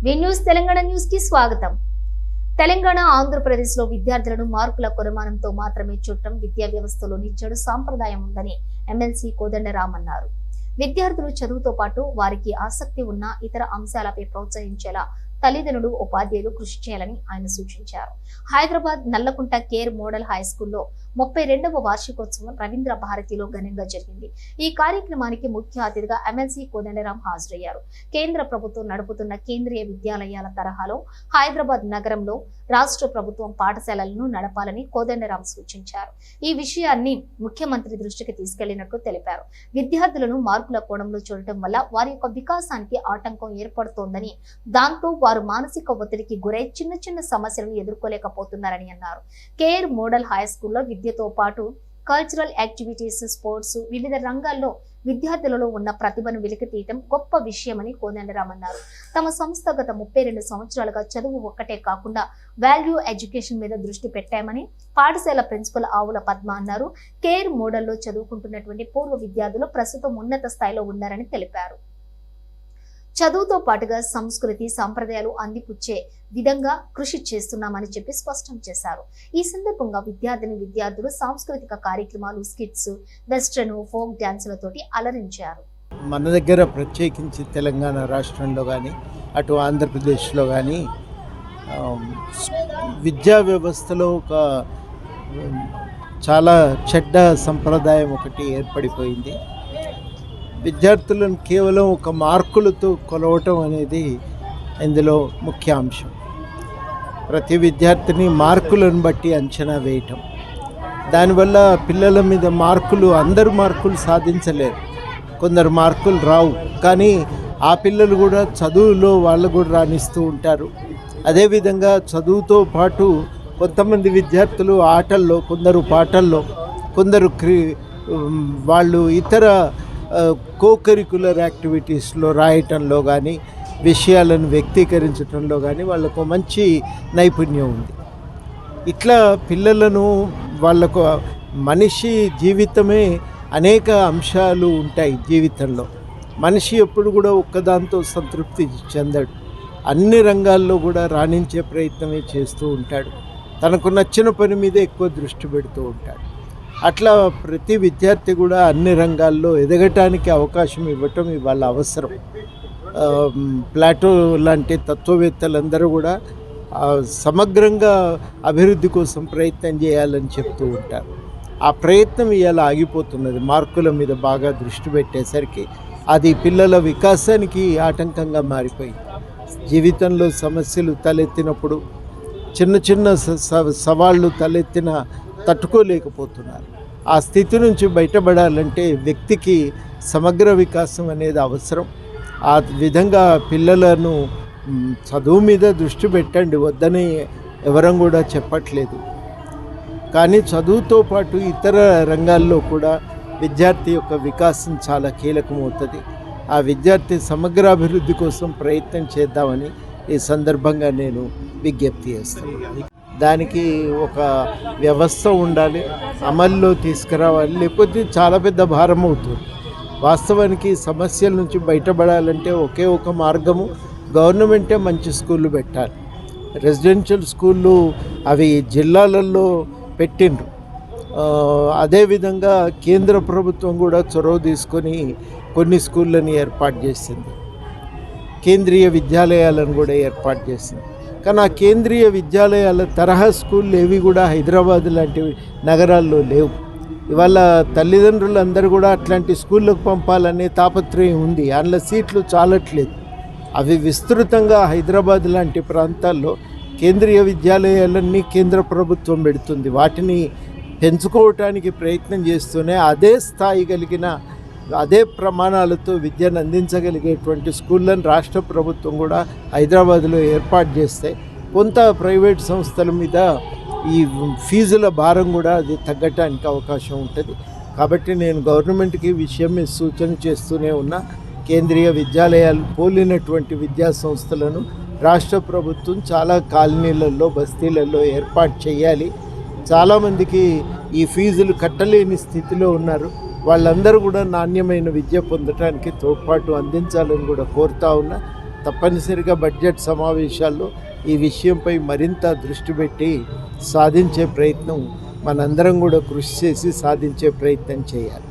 వి news Telangana news కి స్వాగతం. తెలంగాణ ఆంధ్రప్రదేశ్లో విద్యార్థులను మార్కుల కొరమానంతో మాత్రమే చూడటం విద్యా వ్యవస్థలోని చెడు సాంప్రదాయం ఉందని ఎమ్మెల్సీ కోదండరాం అన్నారు. విద్యార్థులు చదువుతో పాటు వారికి ఆసక్తి ఉన్న ఇతర అంశాలపై ప్రోత్సహించేలా తల్లిదండ్రులు, ఉపాధ్యాయులు కృషి చేయాలని ఆయన సూచించారు. Hyderabad Nallakunta care model high స్కూల్లో 32వ వార్షికోత్సవం రవీంద్ర భారతిలో ఘనంగా జరిగింది. ఈ కార్యక్రమానికి ముఖ్య అతిథిగా ఎమ్మెల్సీ కోదండరాం హాజరయ్యారు. కేంద్ర ప్రభుత్వం నడుపుతున్న కేంద్రీయ విద్యాలయాల తరహాలో హైదరాబాద్ నగరంలో రాష్ట్ర ప్రభుత్వం పాఠశాలలను నడపాలని కోదండరాం సూచించారు. ఈ విషయాన్ని ముఖ్యమంత్రి దృష్టికి తీసుకెళ్లినట్లు తెలిపారు. విద్యార్థులను మార్కుల కోణంలో చూడటం వల్ల వారి యొక్క వికాసానికి ఆటంకం ఏర్పడుతోందని, దాంతో వారు మానసిక ఒత్తిడికి గురై చిన్న చిన్న సమస్యలను ఎదుర్కోలేకపోతున్నారని అన్నారు. కేర్ మోడల్ హై స్కూల్లో విద్యతో పాటు కల్చరల్ యాక్టివిటీస్, స్పోర్ట్స్, వివిధ రంగాల్లో విద్యార్థులలో ఉన్న ప్రతిభను వెలికితీయటం గొప్ప విషయమని కోదండరాం అన్నారు. తమ సంస్థ గత 32 సంవత్సరాలుగా చదువు ఒక్కటే కాకుండా వాల్యూ ఎడ్యుకేషన్ మీద దృష్టి పెట్టామని పాఠశాల ప్రిన్సిపల్ ఆవుల పద్మ అన్నారు. కేర్ మోడల్లో చదువుకుంటున్నటువంటి పూర్వ విద్యార్థులు ప్రస్తుతం ఉన్నత స్థాయిలో ఉన్నారని తెలిపారు. చదువుతో పాటుగా సంస్కృతి, సంప్రదాయాలు అందిపుచ్చే విధంగా కృషి చేస్తున్నామని చెప్పి స్పష్టం చేశారు. ఈ సందర్భంగా విద్యార్థులు సాంస్కృతిక కార్యక్రమాలు, స్కిట్స్, వెస్ట్రన్, ఫోక్ డాన్సులతోటి అలరించారు. మన దగ్గర ప్రత్యేకించి తెలంగాణ రాష్ట్రంలో కానీ అటు ఆంధ్రప్రదేశ్లో కానీ విద్యా వ్యవస్థలో ఒక చాలా చెడ్డ సంప్రదాయం ఒకటి ఏర్పడిపోయింది. విద్యార్థులను కేవలం ఒక మార్కులతో కొలవటం అనేది ఇందులో ముఖ్య అంశం. ప్రతి విద్యార్థిని మార్కులను బట్టి అంచనా వేయటం, దానివల్ల పిల్లల మీద అందరు మార్కులు సాధించలేరు, కొందరు మార్కులు రావు, కానీ ఆ పిల్లలు కూడా చదువులో వాళ్ళు కూడా రాణిస్తూ ఉంటారు. అదేవిధంగా చదువుతో పాటు కొంతమంది విద్యార్థులు ఆటల్లో, కొందరు పాటల్లో, కొందరు వాళ్ళు ఇతర కోకరికులర్ యాక్టివిటీస్లో రాయటంలో కానీ, విషయాలను వ్యక్తీకరించడంలో కానీ వాళ్ళకు మంచి నైపుణ్యం ఉంది. ఇట్లా పిల్లలను వాళ్ళకు మనిషి జీవితమే అనేక అంశాలు ఉంటాయి. జీవితంలో మనిషి ఎప్పుడు కూడా ఒక్కదాంతో సంతృప్తి చెందడు, అన్ని రంగాల్లో కూడా రాణించే ప్రయత్నమే చేస్తూ ఉంటాడు. తనకు నచ్చిన పని మీద ఎక్కువ దృష్టి పెడుతూ ఉంటాడు. అట్లా ప్రతి విద్యార్థి కూడా అన్ని రంగాల్లో ఎదగటానికి అవకాశం ఇవ్వటం ఇవాళ అవసరం. ప్లాటో లాంటి తత్వవేత్తలందరూ కూడా సమగ్రంగా అభివృద్ధి కోసం ప్రయత్నం చేయాలని చెప్తూ ఉంటారు. ఆ ప్రయత్నం ఇవాళ ఆగిపోతున్నది. మార్కుల మీద బాగా దృష్టి పెట్టేసరికి అది పిల్లల వికాసానికి ఆటంకంగా మారిపోయింది. జీవితంలో సమస్యలు తలెత్తినప్పుడు, చిన్న చిన్న సవాళ్ళు తట్టుకోలేకపోతున్నారు. ఆ స్థితి నుంచి బయటపడాలంటే వ్యక్తికి సమగ్ర వికాసం అనేది అవసరం. ఆ విధంగా పిల్లలను చదువు మీద దృష్టి పెట్టండి, వద్దని ఎవరం కూడా చెప్పట్లేదు. కానీ చదువుతో పాటు ఇతర రంగాల్లో కూడా విద్యార్థి యొక్క వికాసం చాలా కీలకమవుతుంది. ఆ విద్యార్థి సమగ్రాభివృద్ధి కోసం ప్రయత్నం చేద్దామని ఈ సందర్భంగా నేను విజ్ఞప్తి చేస్తాను. దానికి ఒక వ్యవస్థ ఉండాలి, అమల్లో తీసుకురావాలి, లేకపోతే చాలా పెద్ద భారం అవుతుంది. వాస్తవానికి సమస్యల నుంచి బయటపడాలంటే ఒకే ఒక మార్గము, గవర్నమెంటే మంచి స్కూళ్ళు పెట్టాలి. రెసిడెన్షియల్ స్కూళ్ళు అవి జిల్లాలలో పెట్టిండ్రు. అదేవిధంగా కేంద్ర ప్రభుత్వం కూడా చొరవ తీసుకొని కొన్ని స్కూళ్ళని ఏర్పాటు చేసింది, కేంద్రీయ విద్యాలయాలను కూడా ఏర్పాటు చేసింది. కానీ ఆ కేంద్రీయ విద్యాలయాల తరహా స్కూళ్ళు ఏవి కూడా హైదరాబాద్ లాంటి నగరాల్లో లేవు. ఇవాళ తల్లిదండ్రులందరూ కూడా అట్లాంటి స్కూళ్ళకు పంపాలనే తాపత్రయం ఉంది. అందులో సీట్లు చాలట్లేదు. అవి విస్తృతంగా హైదరాబాద్ లాంటి ప్రాంతాల్లో కేంద్రీయ విద్యాలయాలన్నీ కేంద్ర ప్రభుత్వం పెడుతుంది. వాటిని పెంచుకోవటానికి ప్రయత్నం చేస్తూనే అదే స్థాయి కలిగిన, అదే ప్రమాణాలతో విద్యను అందించగలిగేటువంటి స్కూళ్ళను రాష్ట్ర ప్రభుత్వం కూడా హైదరాబాద్లో ఏర్పాటు చేస్తే కొంత ప్రైవేట్ సంస్థల మీద ఈ ఫీజుల భారం కూడా అది తగ్గటానికి అవకాశం ఉంటుంది. కాబట్టి నేను గవర్నమెంట్కి విషయం మీద సూచన చేస్తూనే ఉన్నా. కేంద్రీయ విద్యాలయాలు పోలినటువంటి విద్యా సంస్థలను రాష్ట్ర ప్రభుత్వం చాలా కాలనీలలో, బస్తీలలో ఏర్పాటు చేయాలి. చాలామందికి ఈ ఫీజులు కట్టలేని స్థితిలో ఉన్నారు. వాళ్ళందరూ కూడా నాణ్యమైన విద్య పొందడానికి తోడ్పాటు అందించాలని కూడా కోరుతా ఉన్నా. తప్పనిసరిగా బడ్జెట్ సమావేశాల్లో ఈ విషయంపై మరింత దృష్టి పెట్టి సాధించే ప్రయత్నం మనందరం కూడా కృషి చేసి సాధించే ప్రయత్నం చేయాలి.